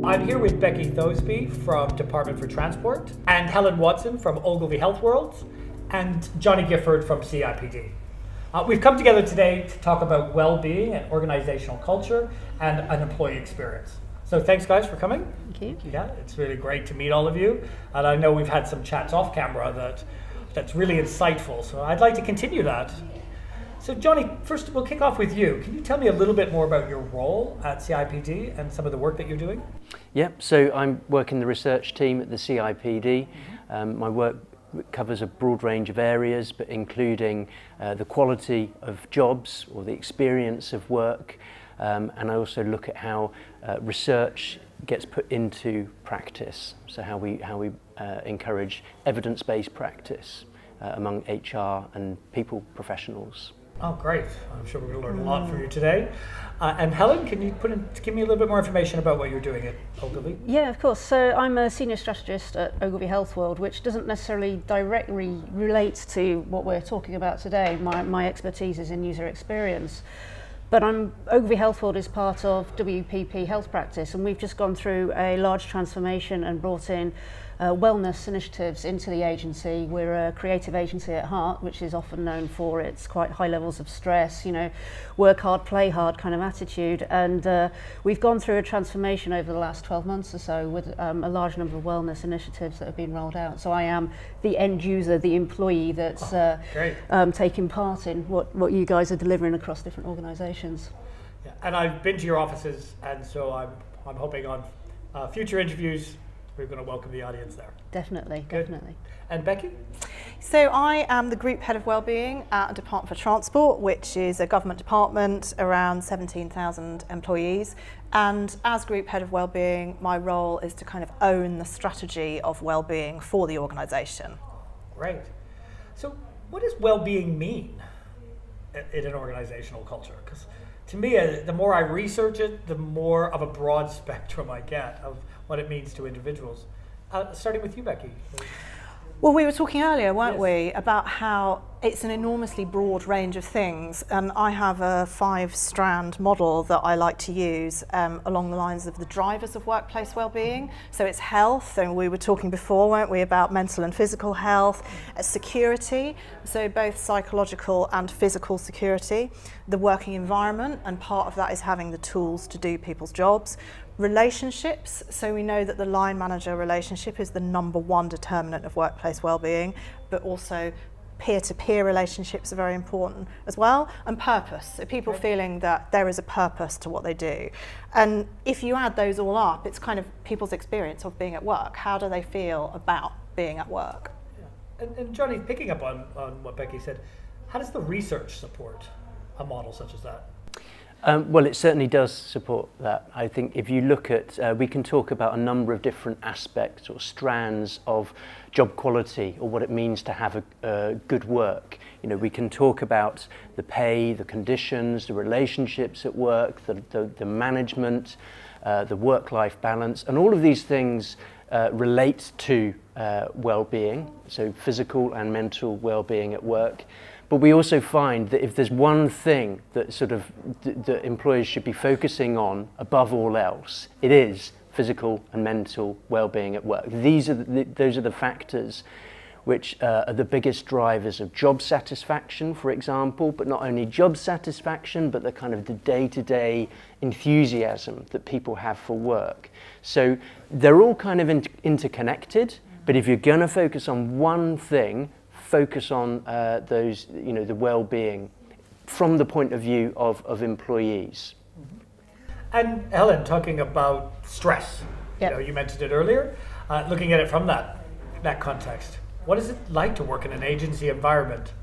I'm here with Becky Thoseby from Department for Transport and Helen Watson from Ogilvy Healthworld and Jonny Gifford from CIPD. We've come together today to talk about well-being and organizational culture and an employee experience. So thanks guys for coming. Thank you. Yeah, it's really great to meet all of you. And I know we've had some chats off camera that's really insightful. So I'd like to continue that. So Jonny, first we'll kick off with you. Can you tell me a little bit more about your role at CIPD and some of the work that you're doing? Yeah, so I'm working the research team at the CIPD. My work covers a broad range of areas, but including the quality of jobs or the experience of work. And I also look at how research gets put into practice. So how we encourage evidence-based practice among HR and people professionals. Oh, great. I'm sure we're going to learn a lot from you today. And Helen, can you give me a little bit more information about what you're doing at Ogilvy? Yeah, of course. So I'm a senior strategist at Ogilvy Healthworld, which doesn't necessarily directly relate to what we're talking about today. My expertise is in user experience. But Ogilvy Healthworld is part of WPP Health Practice, and we've just gone through a large transformation and brought in wellness initiatives into the agency. We're a creative agency at heart, which is often known for its quite high levels of stress, work hard, play hard kind of attitude. And we've gone through a transformation over the last 12 months or so with a large number of wellness initiatives that have been rolled out. So I am the end user, the employee that's taking part in what you guys are delivering across different organisations. Yeah, and I've been to your offices, and so I'm hoping on future interviews we're going to welcome the audience there. Definitely, Good. Definitely. And Becky? So I am the Group Head of Wellbeing at Department for Transport, which is a government department, around 17,000 employees. And as Group Head of Wellbeing, my role is to kind of own the strategy of wellbeing for the organisation. Right. So what does well-being mean in an organizational culture? Because to me, the more I research it, the more of a broad spectrum I get of what it means to individuals. Starting with you, Becky. Well, we were talking earlier, weren't Yes. we, about how it's an enormously broad range of things. And I have a 5-strand model that I like to use along the lines of the drivers of workplace wellbeing. So it's health, and we were talking before, weren't we, about mental and physical health, security, so both psychological and physical security, the working environment, and part of that is having the tools to do people's jobs. Relationships, so we know that the line manager relationship is the #1 determinant of workplace wellbeing, but also peer-to-peer relationships are very important as well, and purpose, so people feeling that there is a purpose to what they do. And if you add those all up, it's kind of people's experience of being at work. How do they feel about being at work? Yeah. And Jonny, picking up on what Becky said, how does the research support a model such as that? Well, it certainly does support that. I think if you look at, we can talk about a number of different aspects or strands of job quality or what it means to have a good work. We can talk about the pay, the conditions, the relationships at work, the management, the work-life balance, and all of these things relate to well-being, so physical and mental well-being at work. But we also find that if there's one thing that that employers should be focusing on above all else, it is physical and mental well-being at work. Those are the factors which are the biggest drivers of job satisfaction, for example, but not only job satisfaction, but the kind of the day-to-day enthusiasm that people have for work. So they're all kind of interconnected, but if you're going to focus on one thing, focus on the well-being from the point of view of employees. And Helen, talking about stress, Yep. you mentioned it earlier, looking at it from that context. What is it like to work in an agency environment?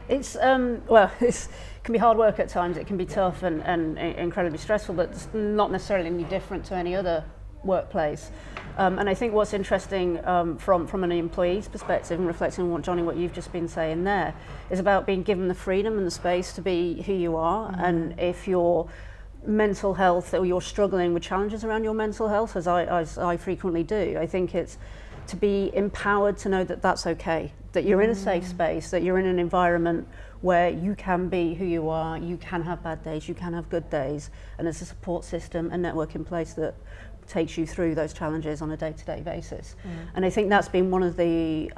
It's it can be hard work at times. It can be tough and incredibly stressful, but it's not necessarily any different to any other workplace. And I think what's interesting from an employee's perspective, and reflecting on Jonny, what you've just been saying there, is about being given the freedom and the space to be who you are. And if your mental health, or you're struggling with challenges around your mental health, as I frequently do, I think it's to be empowered to know that that's okay, that you're in a safe space, that you're in an environment where you can be who you are, you can have bad days, you can have good days, and there's a support system, a network in place that takes you through those challenges on a day-to-day basis. And I think that's been one of the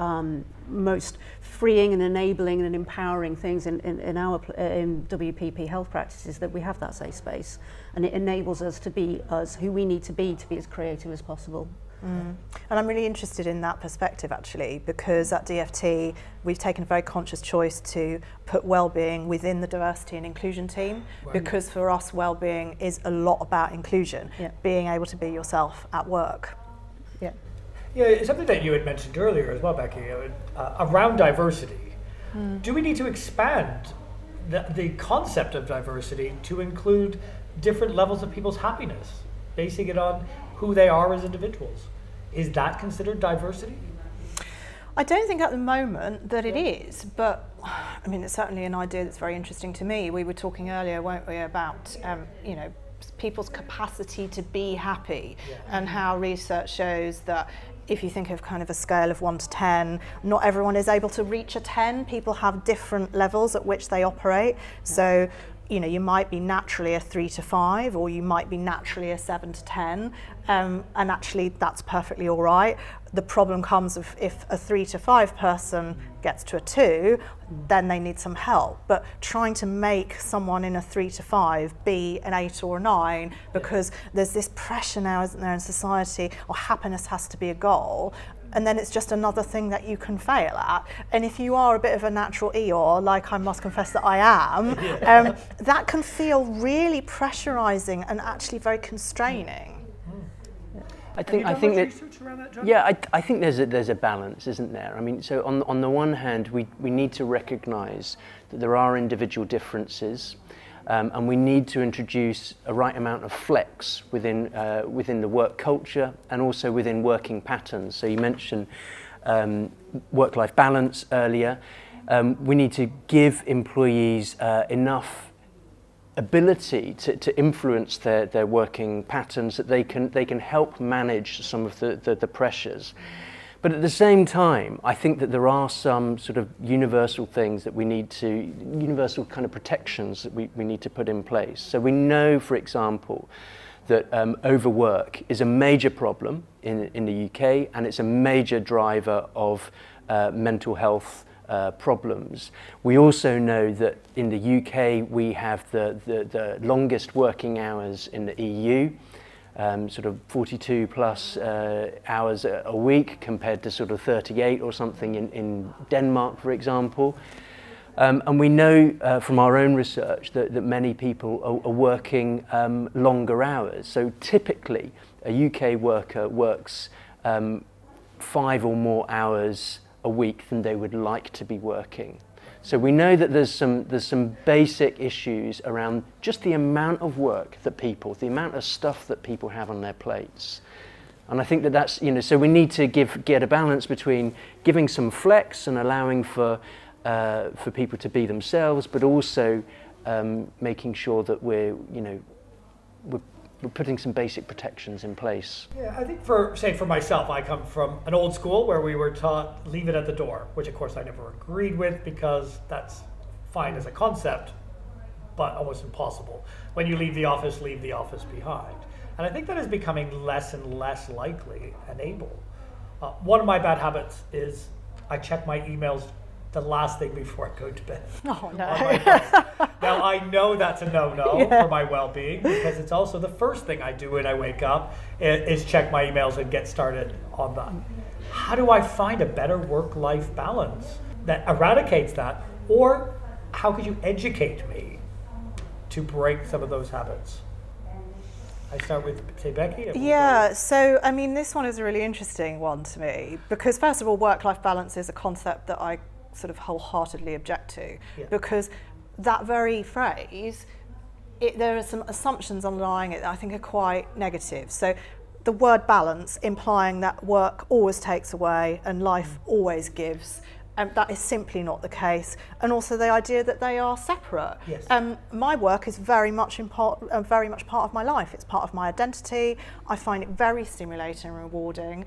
most freeing and enabling and empowering things in WPP health practices, that we have that safe space, and it enables us to be us, who we need to be as creative as possible. And I'm really interested in that perspective, actually, because at DFT we've taken a very conscious choice to put wellbeing within the diversity and inclusion team, because for us wellbeing is a lot about inclusion, being able to be yourself at work. Yeah, something that you had mentioned earlier as well, Becky, around diversity. Do we need to expand the concept of diversity to include different levels of people's happiness, basing it on who they are as individuals? Is that considered diversity? I don't think at the moment that it is, but I mean, it's certainly an idea that's very interesting to me. We were talking earlier, weren't we, about people's capacity to be happy, and how research shows that if you think of kind of a scale of 1 to 10, not everyone is able to reach a 10. People have different levels at which they operate. So, you might be naturally a 3 to 5, or you might be naturally a 7 to 10, and actually that's perfectly all right. The problem comes if a 3 to 5 person gets to a 2, then they need some help. But trying to make someone in a 3 to 5 be an 8 or a 9, because there's this pressure now, isn't there, in society, or happiness has to be a goal, and then it's just another thing that you can fail at. And if you are a bit of a natural Eeyore, like I must confess that I am, that can feel really pressurizing and actually very constraining. I think that, research around that, Jonny? yeah, I think there's a balance, isn't there? I mean, so on the one hand, we need to recognise that there are individual differences, and we need to introduce a right amount of flex within the work culture and also within working patterns. So you mentioned work-life balance earlier. We need to give employees enough ability to influence their working patterns, that they can help manage some of the pressures. But at the same time, I think that there are some sort of universal things that universal kind of protections that we need to put in place. So we know, for example, that overwork is a major problem in the UK, and it's a major driver of mental health problems. We also know that in the UK we have the longest working hours in the EU, sort of 42 plus hours a week compared to sort of 38 or something in Denmark, for example. And we know from our own research that many people are working longer hours. So typically a UK worker works 5 or more hours a week than they would like to be working. So we know that there's some basic issues around just the amount of work that the amount of stuff that people have on their plates. And I think that's, so we need to get a balance between giving some flex and allowing for people to be themselves, but also making sure that we're putting some basic protections in place. Yeah, I think for myself, I come from an old school where we were taught leave it at the door, which of course I never agreed with, because that's fine as a concept, but almost impossible. When you leave the office behind. And I think that is becoming less and less likely and able. One of my bad habits is I check my emails the last thing before I go to bed. Oh no. Now I know that's a no-no for my well-being, because it's also the first thing I do when I wake up is check my emails and get started on that. How do I find a better work-life balance that eradicates that? Or how could you educate me to break some of those habits? I start with, say, Becky. Yeah, so I mean, this one is a really interesting one to me, because first of all, work-life balance is a concept that I sort of wholeheartedly object to, because that very phrase, there are some assumptions underlying it that I think are quite negative. So the word balance implying that work always takes away and life always gives. That is simply not the case, and also the idea that they are separate. Yes. My work is very much part of my life. It's part of my identity. I find it very stimulating and rewarding.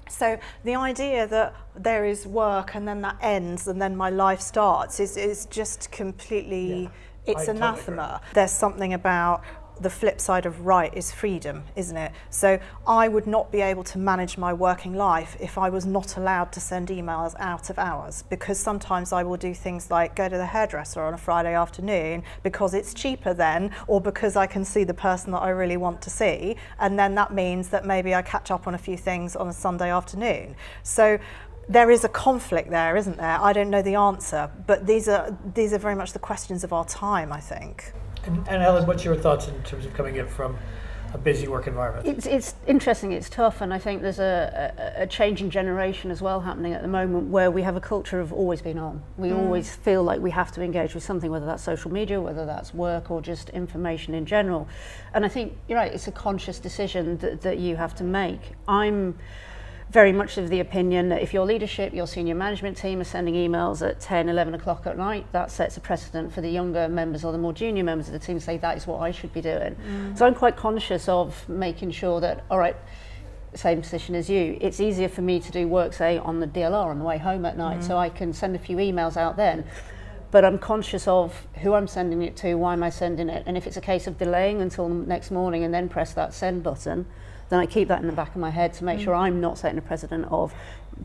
So the idea that there is work and then that ends and then my life starts is just completely, it's anathema. There's something about the flip side of right is freedom, isn't it? So I would not be able to manage my working life if I was not allowed to send emails out of hours, because sometimes I will do things like go to the hairdresser on a Friday afternoon because it's cheaper then, or because I can see the person that I really want to see, and then that means that maybe I catch up on a few things on a Sunday afternoon. So there is a conflict there, isn't there? I don't know the answer, but these are very much the questions of our time, I think. And Helen, what's your thoughts in terms of coming in from a busy work environment? It's interesting, it's tough, and I think there's a change in generation as well happening at the moment, where we have a culture of always being on. We always feel like we have to engage with something, whether that's social media, whether that's work, or just information in general. And I think you're right, it's a conscious decision that you have to make. I'm very much of the opinion that if your leadership, your senior management team are sending emails at 10, 11 o'clock at night, that sets a precedent for the younger members or the more junior members of the team to say that is what I should be doing. So I'm quite conscious of making sure that, all right, same position as you, it's easier for me to do work, say, on the DLR on the way home at night, so I can send a few emails out then. But I'm conscious of who I'm sending it to, why am I sending it, and if it's a case of delaying until next morning and then press that send button, then I keep that in the back of my head to make sure I'm not setting a precedent of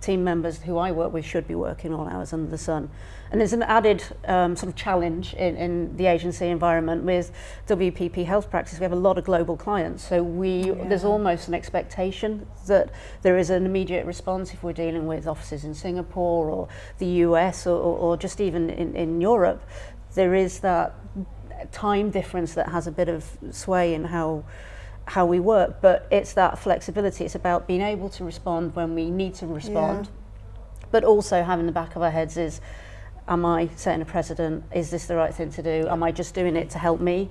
team members who I work with should be working all hours under the sun. And there's an added sort of challenge in the agency environment with WPP health practice. We have a lot of global clients, so there's almost an expectation that there is an immediate response if we're dealing with offices in Singapore or the US or just even in Europe. There is that time difference that has a bit of sway in how we work, but it's that flexibility. It's about being able to respond when we need to respond, but also having the back of our heads is, am I setting a precedent? Is this the right thing to do? Am I just doing it to help me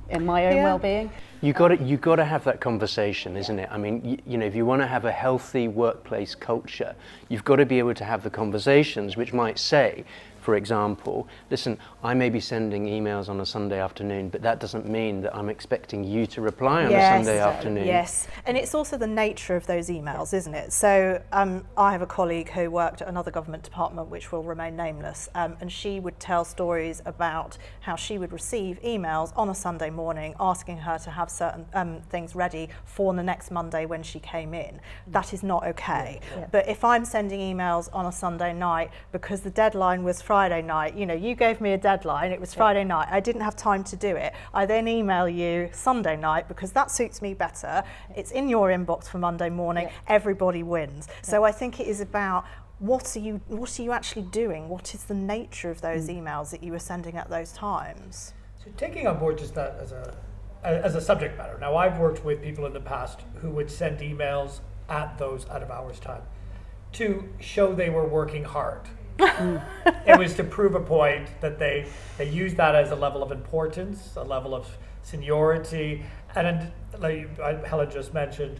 in my own well-being? You got to have that conversation, isn't it? I mean, you know, if you want to have a healthy workplace culture, you've got to be able to have the conversations which might say, for example, listen, I may be sending emails on a Sunday afternoon, but that doesn't mean that I'm expecting you to reply on a Sunday afternoon. Yes, and it's also the nature of those emails, isn't it? So I have a colleague who worked at another government department, which will remain nameless, and she would tell stories about how she would receive emails on a Sunday morning asking her to have certain things ready for the next Monday when she came in. That is not okay. But if I'm sending emails on a Sunday night because the deadline was Friday night, you know, you gave me a deadline, it was Friday night, I didn't have time to do it, I then email you Sunday night because that suits me better, it's in your inbox for Monday morning, everybody wins. So I think it is about what are you actually doing, what is the nature of those emails that you were sending at those times. So taking on board just that as a subject matter. Now, I've worked with people in the past who would send emails at those out of hours time to show they were working hard. It was to prove a point that they used that as a level of importance, a level of seniority, and like Helen just mentioned,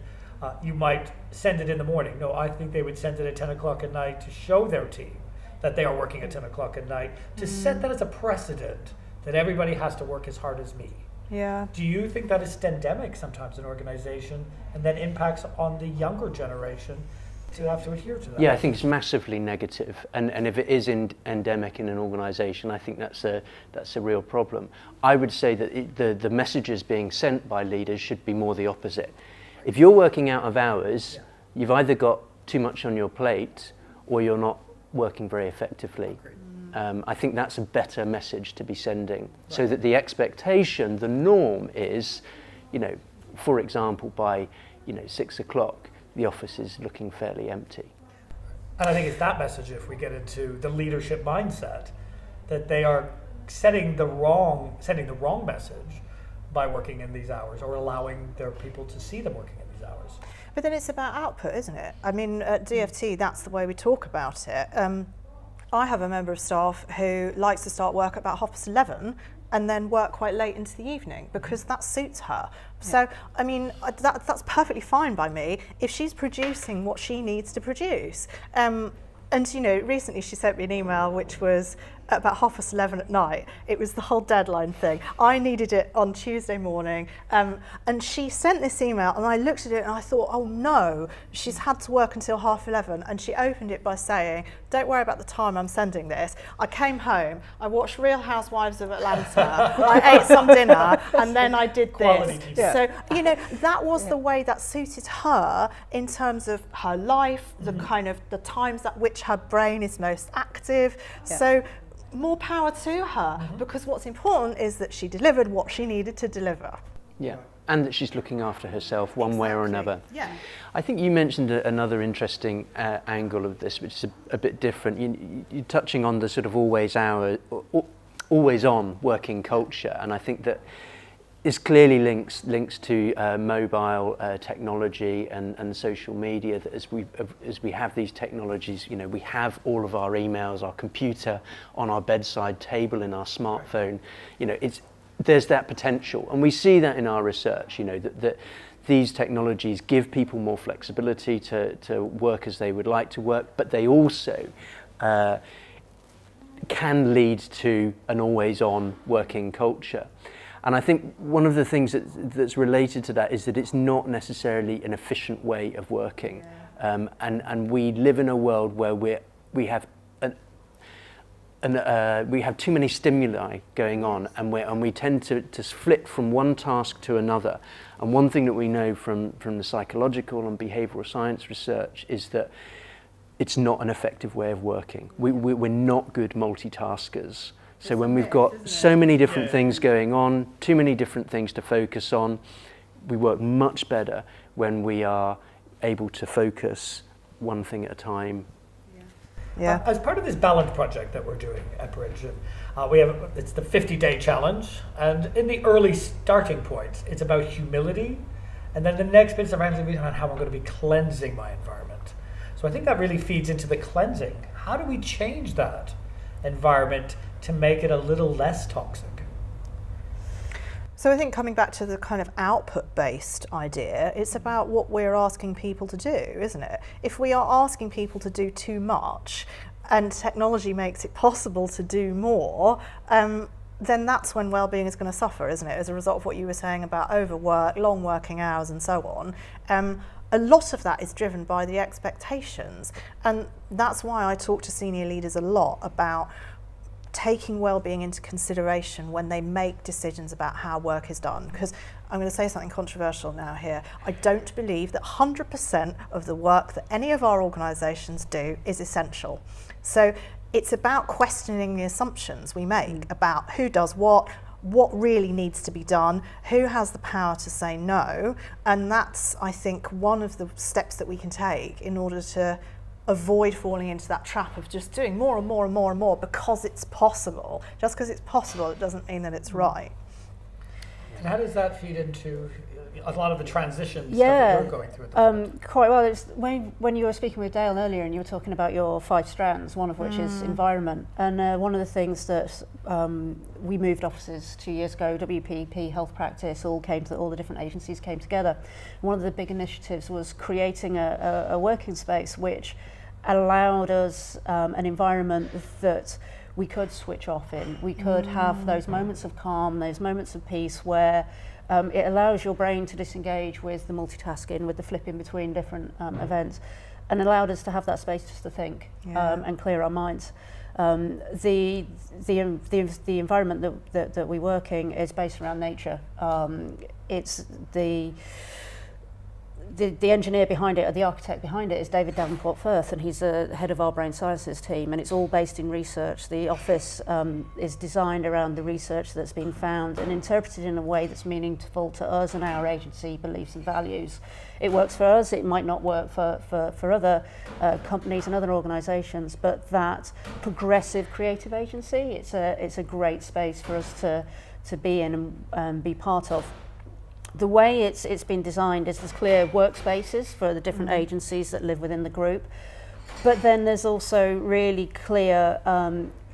you might send it in the morning. No, I think they would send it at 10 o'clock at night to show their team that they are working at 10 o'clock at night, to set that as a precedent that everybody has to work as hard as me. Yeah. Do you think that is endemic sometimes in organization and that impacts on the younger generation to have to adhere to that? Yeah, I think it's massively negative, and if it is endemic in an organisation, I think that's a real problem. I would say that the messages being sent by leaders should be more the opposite. If you're working out of hours, you've either got too much on your plate or you're not working very effectively. I think that's a better message to be sending, so that the expectation, the norm is, you know, for example, by 6 o'clock, the office is looking fairly empty. And I think it's that message, if we get into the leadership mindset, that they are sending the wrong message by working in these hours or allowing their people to see them working in these hours. But then it's about output, isn't it? I mean, at DFT, that's the way we talk about it. I have a member of staff who likes to start work at about 11:30 and then work quite late into the evening because that suits her. So, I mean, that's perfectly fine by me if she's producing what she needs to produce. And And you know, recently she sent me an email which was at about 11:30 at night. It was the whole deadline thing. I needed it on Tuesday morning, and she sent this email, and I looked at it and I thought, oh no, she's had to work until 11:30, and she opened it by saying, don't worry about the time I'm sending this. I came home, I watched Real Housewives of Atlanta, I ate some dinner, and then I did Quality. this. Yeah. So, you know, that was the way that suited her in terms of her life, the kind of the times at which her brain is most active. So more power to her, because what's important is that she delivered what she needed to deliver. Yeah, and that she's looking after herself one way or another. Yeah. I think you mentioned another interesting angle of this, which is a bit different. You're touching on the sort of always on working culture, and I think that this clearly links to mobile technology and social media. That as we have these technologies, you know, we have all of our emails, our computer on our bedside table in our smartphone. You know, there's that potential, and we see that in our research. You know, that these technologies give people more flexibility to work as they would like to work, but they also can lead to an always-on working culture. And I think one of the things that's related to that is that it's not necessarily an efficient way of working. And we live in a world where we have too many stimuli going on, and we tend to flip from one task to another. And one thing that we know from the psychological and behavioural science research is that it's not an effective way of working. We're not good multitaskers. So when we've got so many different things going on, too many different things to focus on, we work much better when we are able to focus one thing at a time. Yeah. As part of this balance project that we're doing at Bridge, it's the 50-day challenge, and in the early starting point, it's about humility, and then the next bit's around how I'm going to be cleansing my environment. So I think that really feeds into the cleansing. How do we change that environment to make it a little less toxic? So I think coming back to the kind of output-based idea, it's about what we're asking people to do, isn't it? If we are asking people to do too much and technology makes it possible to do more, then that's when well-being is going to suffer, isn't it? As a result of what you were saying about overwork, long working hours and so on. A lot of that is driven by the expectations. And that's why I talk to senior leaders a lot about taking well-being into consideration when they make decisions about how work is done. Because I'm going to say something controversial now here. I don't believe that 100% of the work that any of our organisations do is essential. So it's about questioning the assumptions we make about who does what really needs to be done, who has the power to say no, and that's, I think, one of the steps that we can take in order to avoid falling into that trap of just doing more and more and more and more because it's possible. Just because it's possible, it doesn't mean that it's right. And how does that feed into a lot of the transitions that we're going through at the moment? Quite well. It's when you were speaking with Dale earlier and you were talking about your 5 strands, one of which is environment. And one of the things that we moved offices 2 years ago, WPP, health practice, all the different agencies came together. One of the big initiatives was creating a working space which allowed us an environment that we could switch off in. We could have those moments of calm, those moments of peace where it allows your brain to disengage with the multitasking, with the flipping between different events, and allowed us to have that space just to think and clear our minds. The environment that we work in is based around nature. It's the engineer behind it, or the architect behind it, is David Davenport Firth, and he's the head of our brain sciences team, and it's all based in research. The office is designed around the research that's been found and interpreted in a way that's meaningful to us and our agency beliefs and values. It works for us, it might not work for other companies and other organisations, but that progressive creative agency, it's a great space for us to be in and be part of. The way it's been designed is there's clear workspaces for the different agencies that live within the group, but then there's also really clear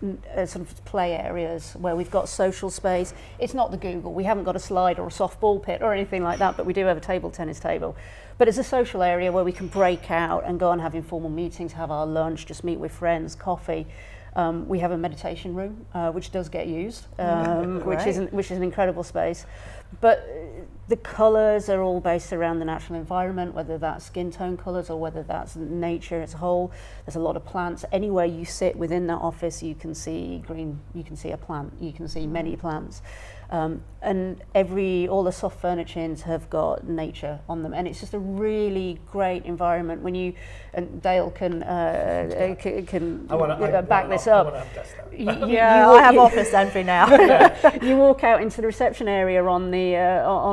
sort of play areas where we've got social space. It's not the Google. We haven't got a slide or a softball pit or anything like that, but we do have a table tennis table. But it's a social area where we can break out and go and have informal meetings, have our lunch, just meet with friends, coffee. We have a meditation room, which does get used, which is an incredible space. But the colours are all based around the natural environment, whether that's skin tone colours or whether that's nature as a whole. There's a lot of plants. Anywhere you sit within that office, you can see green, you can see a plant, you can see many plants. And all the soft furnishings have got nature on them, and it's just a really great environment. When you, and Dale can back this up. I have office envy now. You walk out into the reception area on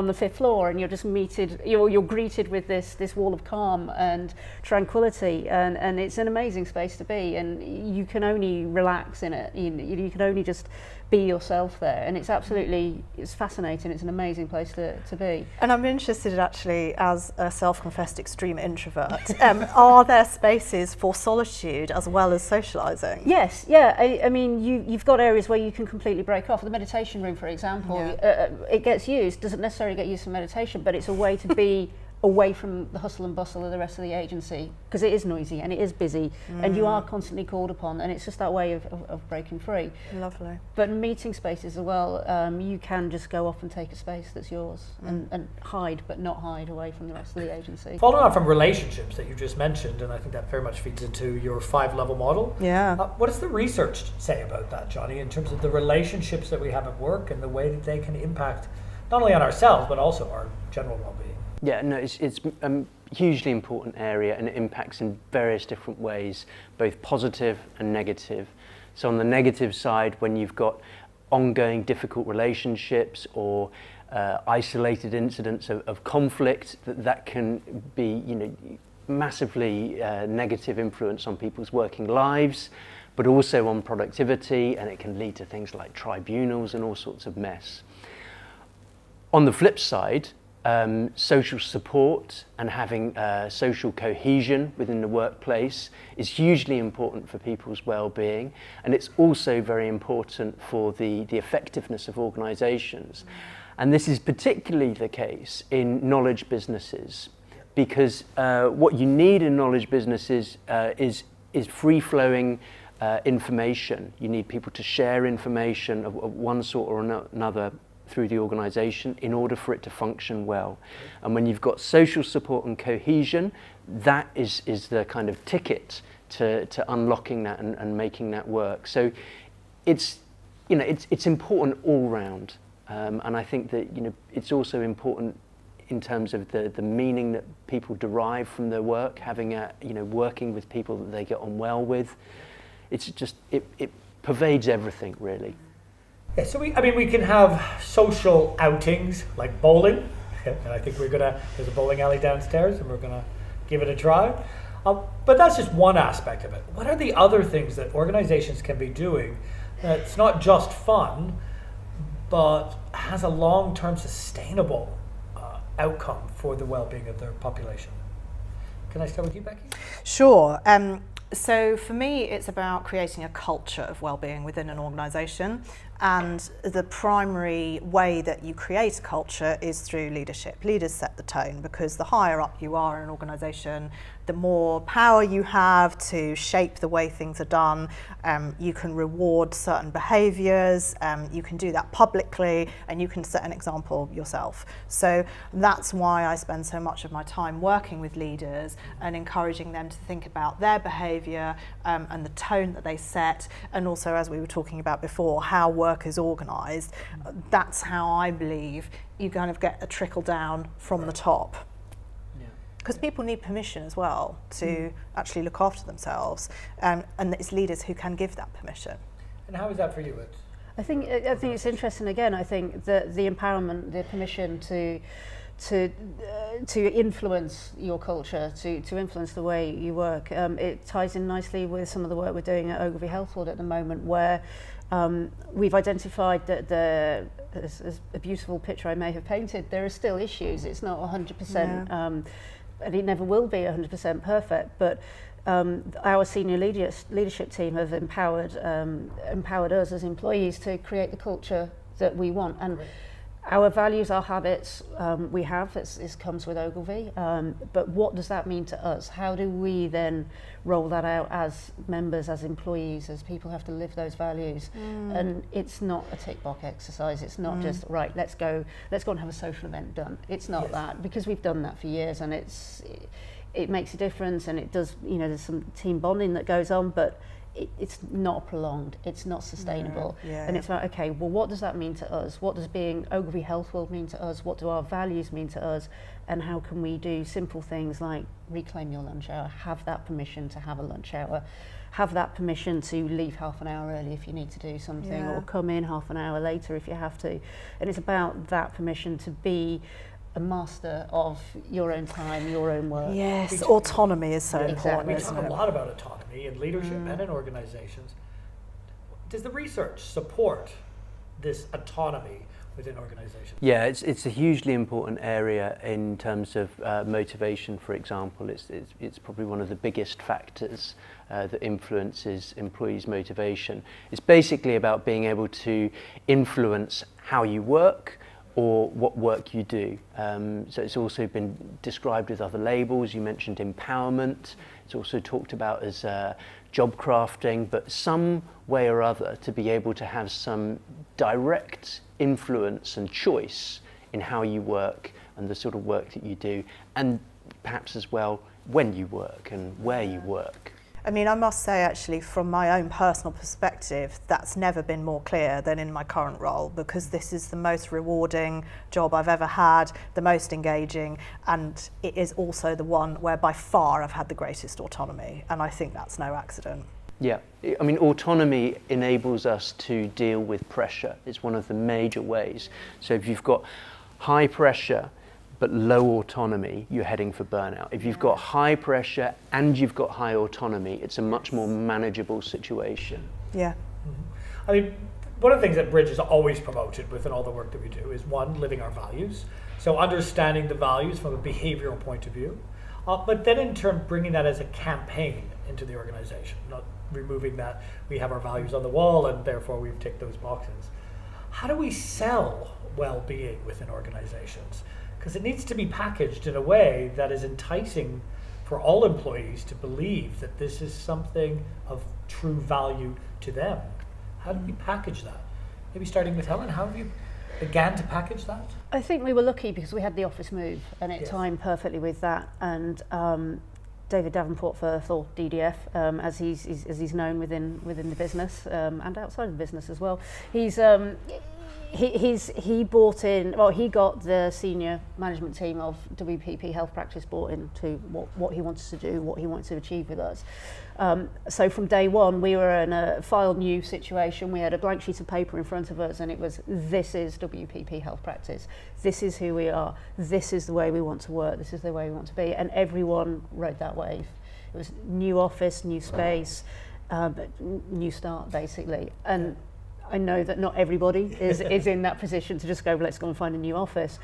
the fifth floor, and you're just you're greeted with this wall of calm and tranquility, and it's an amazing space to be. And you can only relax in it. You can only just be yourself there, and it's fascinating. It's an amazing place to be. And I'm interested, actually, as a self-confessed extreme introvert, are there spaces for solitude as well as socialising? Yes, yeah. I mean, you've got areas where you can completely break off. The meditation room, for example, it gets used, doesn't necessarily get used for meditation, but it's a way to be away from the hustle and bustle of the rest of the agency, because it is noisy and it is busy, and you are constantly called upon, and it's just that way of breaking free. Lovely. But meeting spaces as well, you can just go off and take a space that's yours and hide, but not hide away from the rest of the agency. Following on from relationships that you just mentioned, and I think that very much feeds into your 5-level model. Yeah. What does the research say about that, Jonny, in terms of the relationships that we have at work and the way that they can impact not only on ourselves but also our general well-being? Yeah, no, it's a hugely important area, and it impacts in various different ways, both positive and negative. So on the negative side, when you've got ongoing difficult relationships or isolated incidents of conflict, that can be, massively negative influence on people's working lives, but also on productivity, and it can lead to things like tribunals and all sorts of mess. On the flip side, social support and having social cohesion within the workplace is hugely important for people's well-being, and it's also very important for the effectiveness of organisations. And this is particularly the case in knowledge businesses, because what you need in knowledge businesses is free-flowing information. You need people to share information of one sort or another through the organisation in order for it to function well. And when you've got social support and cohesion, that is the kind of ticket to unlocking that and making that work. So it's important all round, and I think that it's also important in terms of the meaning that people derive from their work, having working with people that they get on well with. It's just it pervades everything, really. Yeah, so we can have social outings like bowling, and I think there's a bowling alley downstairs, and we're gonna give it a try. But that's just one aspect of it. What are the other things that organizations can be doing that's not just fun, but has a long-term sustainable outcome for the well-being of their population? Can I start with you, Becky? Sure. So for me, it's about creating a culture of well-being within an organisation, and the primary way that you create a culture is through leadership. Leaders set the tone, because the higher up you are in an organisation, the more power you have to shape the way things are done. You can reward certain behaviours, you can do that publicly, and you can set an example yourself. So that's why I spend so much of my time working with leaders and encouraging them to think about their behaviour and the tone that they set, and also, as we were talking about before, how work is organised. That's how I believe you kind of get a trickle down from the top. Because people need permission as well to actually look after themselves, and it's leaders who can give that permission. And how is that for you, Ed? I think it's interesting. Again, I think that the empowerment, the permission to influence your culture, to influence the way you work, it ties in nicely with some of the work we're doing at Ogilvy Healthworld at the moment, where we've identified that as a beautiful picture I may have painted, there are still issues. It's not 100%. And it never will be 100% perfect, but our senior leadership team have empowered us as employees to create the culture that we want. And our values, our habits, we have, it comes with Ogilvy, but what does that mean to us? How do we then roll that out as members, as employees, as people have to live those values? And it's not a tick box exercise. It's not just, right, let's go and have a social event done. It's not that, because we've done that for years, and it makes a difference, and it does, there's some team bonding that goes on, but it's not prolonged, it's not sustainable. And it's about, okay, well, what does that mean to us? What does being Ogilvy Healthworld mean to us? What do our values mean to us? And how can we do simple things like reclaim your lunch hour, have that permission to have a lunch hour, have that permission to leave half an hour early if you need to do something, or come in half an hour later if you have to. And it's about that permission to be a master of your own time, your own work. Yes, autonomy is so important. We talk a lot about autonomy in leadership and in organizations. Does the research support this autonomy within organizations? Yeah, it's a hugely important area in terms of motivation, for example. It's probably one of the biggest factors that influences employees' motivation. It's basically about being able to influence how you work, or what work you do. So it's also been described with other labels. You mentioned empowerment. It's also talked about as job crafting, but some way or other to be able to have some direct influence and choice in how you work and the sort of work that you do, and perhaps as well when you work and where you work. I mean, I must say, actually, from my own personal perspective, that's never been more clear than in my current role, because this is the most rewarding job I've ever had, the most engaging, and it is also the one where by far I've had the greatest autonomy, and I think that's no accident. Yeah, I mean, autonomy enables us to deal with pressure. It's one of the major ways. So if you've got high pressure but low autonomy, you're heading for burnout. If you've got high pressure and you've got high autonomy, it's a much more manageable situation. Yeah. I mean, one of the things that Bridge has always promoted within all the work that we do is, one, living our values. So understanding the values from a behavioral point of view, but then in turn bringing that as a campaign into the organization, not removing that we have our values on the wall and therefore we've ticked those boxes. How do we sell well-being within organizations? Because it needs to be packaged in a way that is enticing for all employees to believe that this is something of true value to them. How do we package that? Maybe starting with Helen, how have you began to package that? I think we were lucky because we had the office move, and it timed perfectly with that. And David Davenport Firth, or DDF, as he's known within the business and outside of the business as well, he bought in, well, he got the senior management team of WPP Health Practice bought into what he wanted to do, what he wanted to achieve with us. So from day one, we were in a filed new situation. We had a blank sheet of paper in front of us, and it was, this is WPP Health Practice. This is who we are. This is the way we want to work. This is the way we want to be. And everyone rode that wave. It was new office, new space, new start, basically. And I know that not everybody is in that position to just go, let's go and find a new office.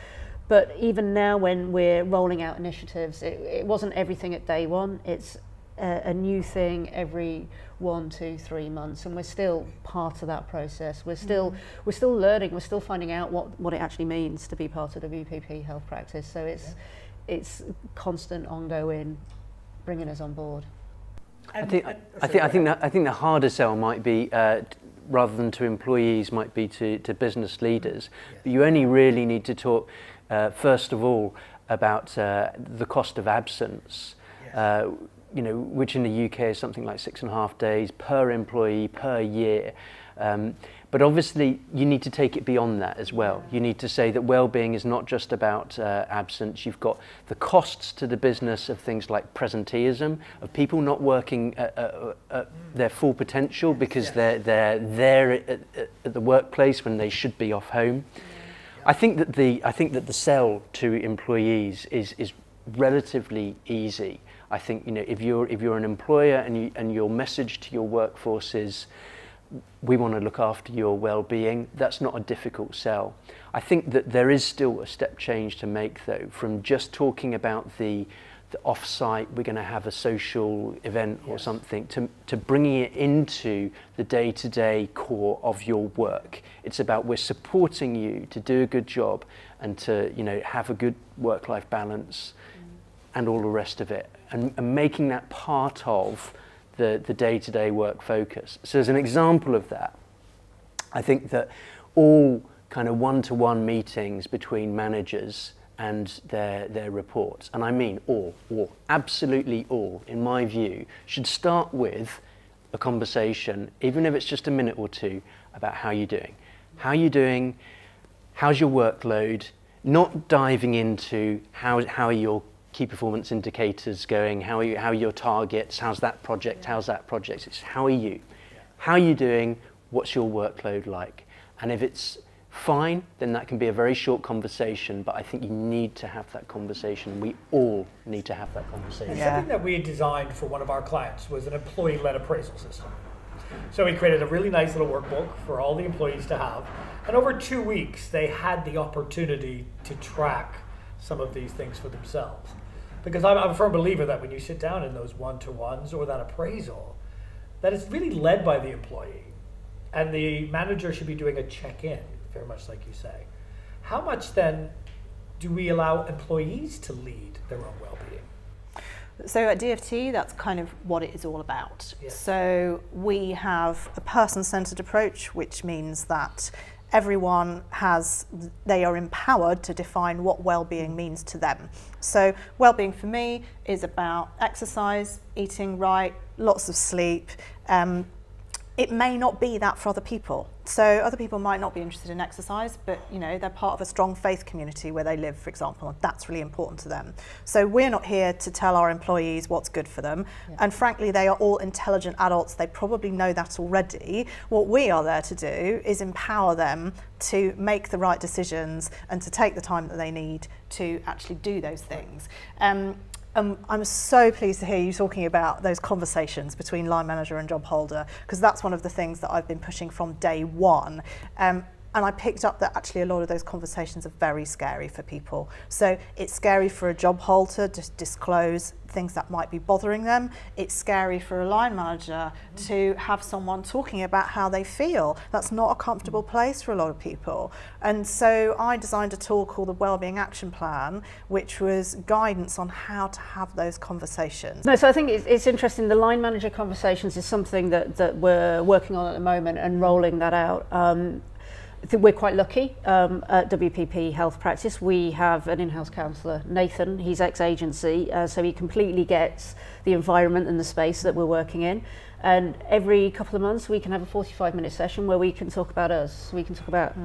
But even now when we're rolling out initiatives, it wasn't everything at day one. It's a new thing every 1, 2, 3 months, and we're still part of that process. We're still learning. We're still finding out what it actually means to be part of the WPP Health Practice. So it's constant, ongoing, bringing us on board. I think the harder sell might be, rather than to employees, might be to business leaders. But you only really need to talk, first of all, about the cost of absence, which in the UK is something like 6.5 days per employee per year. But obviously, you need to take it beyond that as well. You need to say that well-being is not just about absence. You've got the costs to the business of things like presenteeism, of people not working at their full potential because they're there at the workplace when they should be off home. I think that the sell to employees is relatively easy. I think if you're an employer and your message to your workforce is, we want to look after your well-being, that's not a difficult sell. I think that there is still a step change to make, though, from just talking about the the off-site, we're going to have a social event or something, to bringing it into the day-to-day core of your work. It's about we're supporting you to do a good job and to, you know, have a good work-life balance and all the rest of it, and making that part of the day-to-day work focus. So as an example of that, I think that all kind of one-to-one meetings between managers and their reports, and I mean all, absolutely all, in my view, should start with a conversation, even if it's just a minute or two, about how you're doing. How you're doing, how's your workload, not diving into how are your key performance indicators going, how are your targets, how's that project, it's how are you? How are you doing, what's your workload like? And if it's fine, then that can be a very short conversation, but I think you need to have that conversation. We all need to have that conversation. Yeah. Something that we had designed for one of our clients was an employee-led appraisal system. So we created a really nice little workbook for all the employees to have, and over 2 weeks they had the opportunity to track some of these things for themselves. Because I'm a firm believer that when you sit down in those one-to-ones or that appraisal, that it's really led by the employee, and the manager should be doing a check-in, very much like you say. How much then do we allow employees to lead their own well-being? So at DFT, that's kind of what it is all about. Yeah. So we have a person-centered approach, which means that everyone they are empowered to define what well-being means to them. So well-being for me is about exercise, eating right, lots of sleep. It may not be that for other people. So other people might not be interested in exercise, but you know, they're part of a strong faith community where they live, for example, and that's really important to them. So we're not here to tell our employees what's good for them. Yeah. And frankly, they are all intelligent adults. They probably know that already. What we are there to do is empower them to make the right decisions and to take the time that they need to actually do those things. I'm so pleased to hear you talking about those conversations between line manager and job holder, because that's one of the things that I've been pushing from day one. And I picked up that actually a lot of those conversations are very scary for people. So it's scary for a job holder to disclose things that might be bothering them. It's scary for a line manager to have someone talking about how they feel. That's not a comfortable place for a lot of people. And so I designed a tool called the Wellbeing Action Plan, which was guidance on how to have those conversations. No, so I think it's interesting. The line manager conversations is something that we're working on at the moment and rolling that out. I think we're quite lucky at WPP Health Practice. We have an in-house counsellor, Nathan. He's ex-agency, so he completely gets the environment and the space that we're working in. And every couple of months we can have a 45-minute session where we can talk about us. We can talk about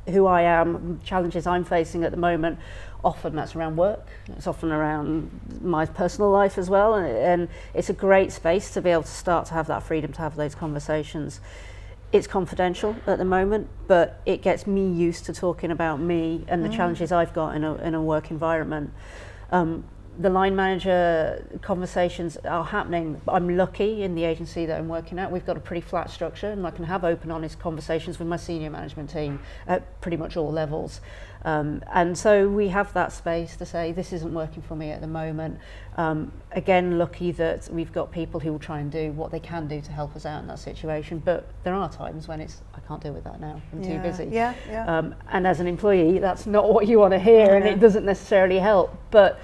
who I am, challenges I'm facing at the moment. Often that's around work. It's often around my personal life as well. And it's a great space to be able to start to have that freedom to have those conversations. It's confidential at the moment, but it gets me used to talking about me and the challenges I've got in a work environment. The line manager conversations are happening. I'm lucky in the agency that I'm working at. We've got a pretty flat structure, and I can have open, honest conversations with my senior management team at pretty much all levels. And so we have that space to say, this isn't working for me at the moment. Again, lucky that we've got people who will try and do what they can do to help us out in that situation. But there are times when it's, I can't deal with that now, I'm too busy. And as an employee, that's not what you want to hear, and it doesn't necessarily help. But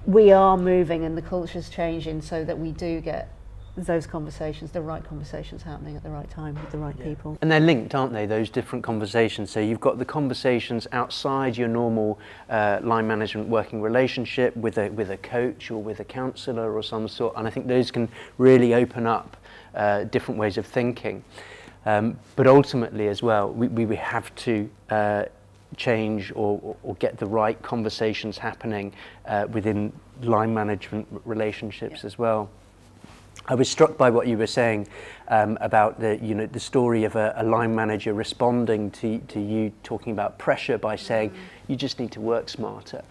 we are moving and the culture's changing so that we do get those conversations, the right conversations happening at the right time with the right people. And they're linked, aren't they, those different conversations? So you've got the conversations outside your normal line management working relationship with a coach or with a counsellor or some sort, and I think those can really open up different ways of thinking. But ultimately as well, we have to change or get the right conversations happening within line management relationships as well. I was struck by what you were saying about the story of a line manager responding to you talking about pressure by saying you just need to work smarter.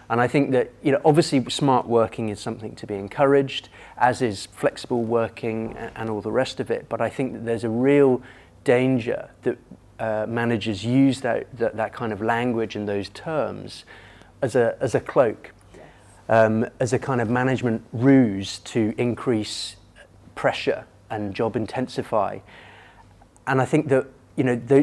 And I think that obviously smart working is something to be encouraged, as is flexible working and all the rest of it. But I think that there's a real danger that managers use that kind of language and those terms as a cloak. as a kind of management ruse to increase pressure and job intensify. And I think that,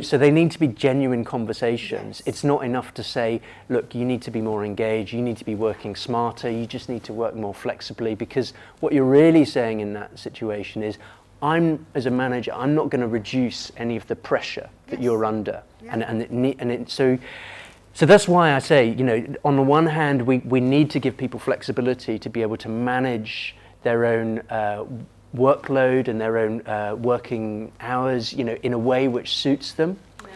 so they need to be genuine conversations. Yes. It's not enough to say, look, you need to be more engaged, you need to be working smarter, you just need to work more flexibly, because what you're really saying in that situation is, as a manager, I'm not going to reduce any of the pressure that you're under. Yeah. So that's why I say, on the one hand, we need to give people flexibility to be able to manage their own workload and their own working hours, in a way which suits them. Yeah.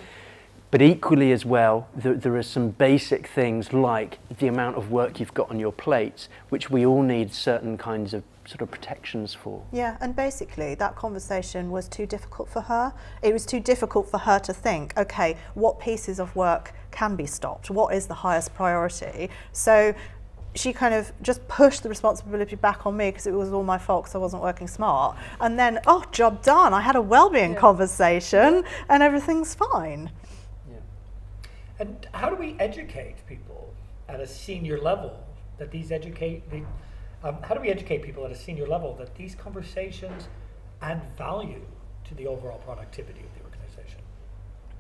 But equally as well, there are some basic things like the amount of work you've got on your plate, which we all need certain kinds of sort of protections for. Yeah, and basically that conversation was too difficult for her. It was too difficult for her to think, okay, what pieces of work can be stopped? What is the highest priority? So she kind of just pushed the responsibility back on me because it was all my fault because I wasn't working smart. And then, job done. I had a wellbeing conversation and everything's fine. Yeah. And how do we educate people at a senior level that how do we educate people at a senior level that these conversations add value to the overall productivity of the organization?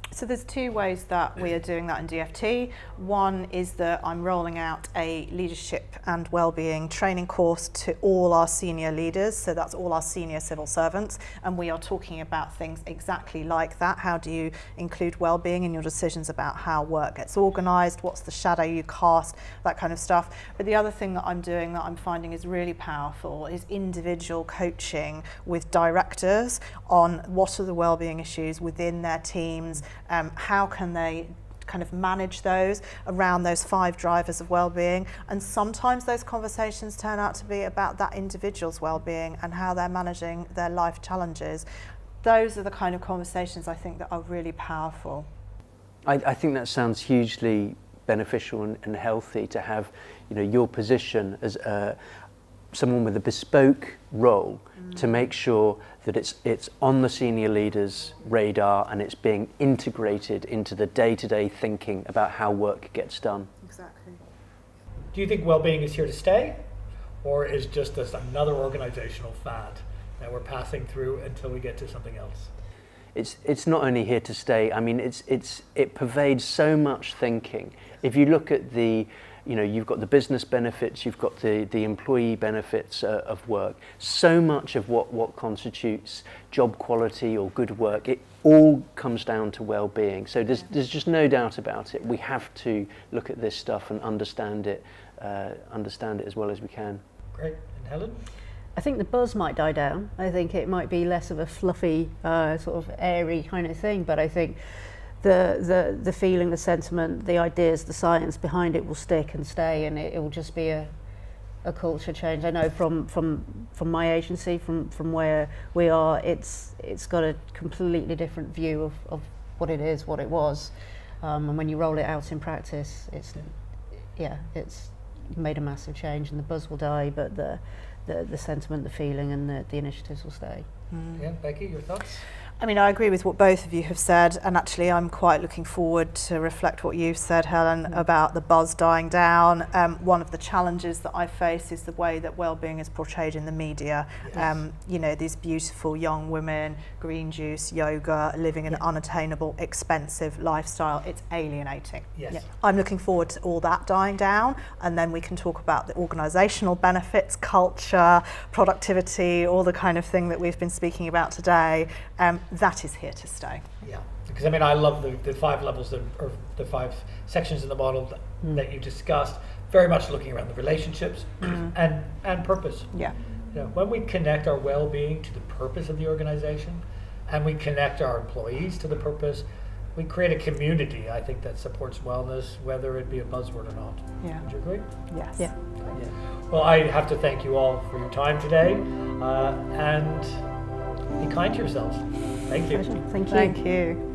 So there's two ways that we are doing that in DFT. One is that I'm rolling out a leadership and wellbeing training course to all our senior leaders. So that's all our senior civil servants. And we are talking about things exactly like that. How do you include wellbeing in your decisions about how work gets organised? What's the shadow you cast? That kind of stuff. But the other thing that I'm doing that I'm finding is really powerful is individual coaching with directors on what are the wellbeing issues within their teams. How can they kind of manage those around those 5 drivers of well-being, and sometimes those conversations turn out to be about that individual's well-being and how they're managing their life challenges. Those are the kind of conversations I think that are really powerful. I think that sounds hugely beneficial and healthy to have, your position as someone with a bespoke role to make sure that it's on the senior leader's radar and it's being integrated into the day-to-day thinking about how work gets done. Exactly. Do you think well-being is here to stay, or is just this another organizational fad that we're passing through until we get to something else? It's not only here to stay. I mean, it pervades so much thinking. If you look at you've got the business benefits, you've got the employee benefits of work. So much of what constitutes job quality or good work, it all comes down to well-being. So there's just no doubt about it. We have to look at this stuff and understand it as well as we can. Great. And Helen? I think the buzz might die down. I think it might be less of a fluffy, sort of airy kind of thing, but I think the feeling, the sentiment, the ideas, the science behind it will stick and stay, and it will just be a culture change. I know from my agency, from where we are, it's got a completely different view of what it is, what it was, and when you roll it out in practice, it's made a massive change, and the buzz will die, but the sentiment, the feeling, and the initiatives will stay. Yeah, Becky, your thoughts? I mean, I agree with what both of you have said, and actually I'm quite looking forward to reflect what you've said, Helen, about the buzz dying down. One of the challenges that I face is the way that wellbeing is portrayed in the media. Yes. These beautiful young women, green juice, yoga, living an unattainable, expensive lifestyle. It's alienating. Yes. Yeah. I'm looking forward to all that dying down, and then we can talk about the organisational benefits, culture, productivity, all the kind of thing that we've been speaking about today. That is here to stay. Yeah, because I mean, I love the 5 levels or the 5 sections in the model that you discussed. Very much looking around the relationships and purpose. Yeah. When we connect our well-being to the purpose of the organization, and we connect our employees to the purpose, we create a community, I think, that supports wellness, whether it be a buzzword or not. Yeah. Would you agree? Yes. Yeah. Well, I have to thank you all for your time today, and be kind to yourselves. Thank you. Thank you. Thank you.